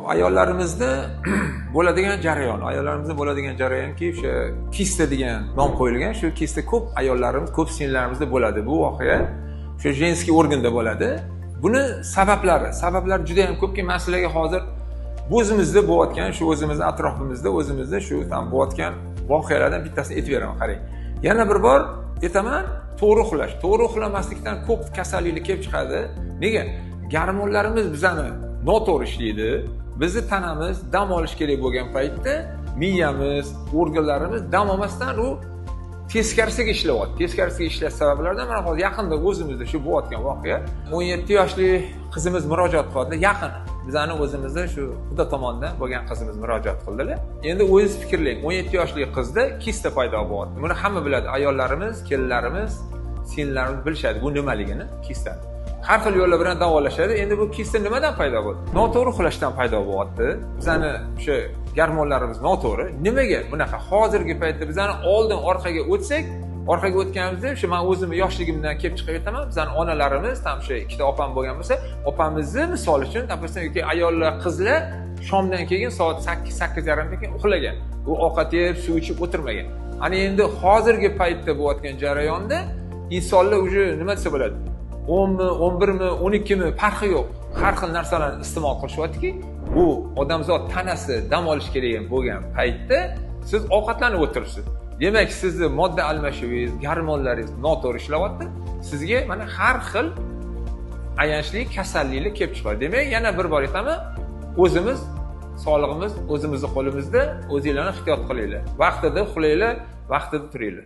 Ayollarimizda bo'ladigan jarayonki o'sha kista degan nom qo'yilgan. Shu kista ko'p ayollarimiz, ko'p singillarimizda bo'ladi. Bu voqea o'sha jenskiy organda bo'ladi. Buni sabablar juda ham ko'pki, men sizlarga hozir o'zimizda bo'layotgan, shu o'zimizning atrofimizda, shu bo'layotgan voqealardan bittasini aytib beraman, qarang. Yana bir bor aytaman, to'g'ri uxlash. To'g'ri uxlamaslikdan ko'p kasalliklar kelib chiqadi. Nega? Gormonlarimiz bizani noto'g'ri ishlaydi. Bizni tanamiz dam olish kerak bo'lgan paytda miyamiz, organlarimiz dam olmasdan u teskarisiga ishlayapti. Teskarisiga ishlash sabablaridan mana hozir yaqinda o'zimizda shu bo'layotgan voqea. 17 yoshli qizimiz murojaat qildi. Yaqin bizani o'zimizda shu xudo tomonidan bo'lgan qizimiz murojaat qildilar. Endi o'zingiz fikrlang, 17 yoshli qizda kista paydo bo'lyapti. Buni hamma biladi, ayollarimiz, kelinlarimiz, singilarimiz bilishadi bu nimaligini, kistani. Har xil yo'llar bilan davolashadi. Endi bu kista nimadan paydo bo'ldi? Noto'g'ri uxlashdan paydo bo'lyapti. Bizani o'sha gormonlarimiz noto'g'ri. Nimaga bunaqa? Hozirgi paytda bizani oldin orqaga o'tganimizda, shu men o'zim yoshligimdan kelib chiqib aytaman, bizani onalarimiz, ham shu ikkita opam bo'lgan bo'lsa, opamizni misol uchun, допустим, ayollar, qizlar shomdan keyin soat 8:30 keyin uxlagan. U ovqat yeb, suv ichib o'tirmagan. Ana endi hozirgi paytda bo'layotgan jarayonda insonlar уже nima desa bo'ladi? 10 mi, 11 mi, 12 mi farqi yo'q. Har xil narsalarni iste'mol qilishyaptiki, bu odamzod tanasi dam olish kerak bo'lgan paytda siz ovqatlanib o'tiribsiz. Demak, sizni modda almashuvingiz, gormonlaringiz noto'g'ri ishlayapti. Sizga mana har xil ayanchli kasalliklar kelib chiqadi. Demak, yana bir bor aytaman, o'zimiz sog'lig'imiz o'zimizning qo'limizda, o'zingizlarni ehtiyot qilinglar. Vaqtida uxlanglar, vaqtida turinglar.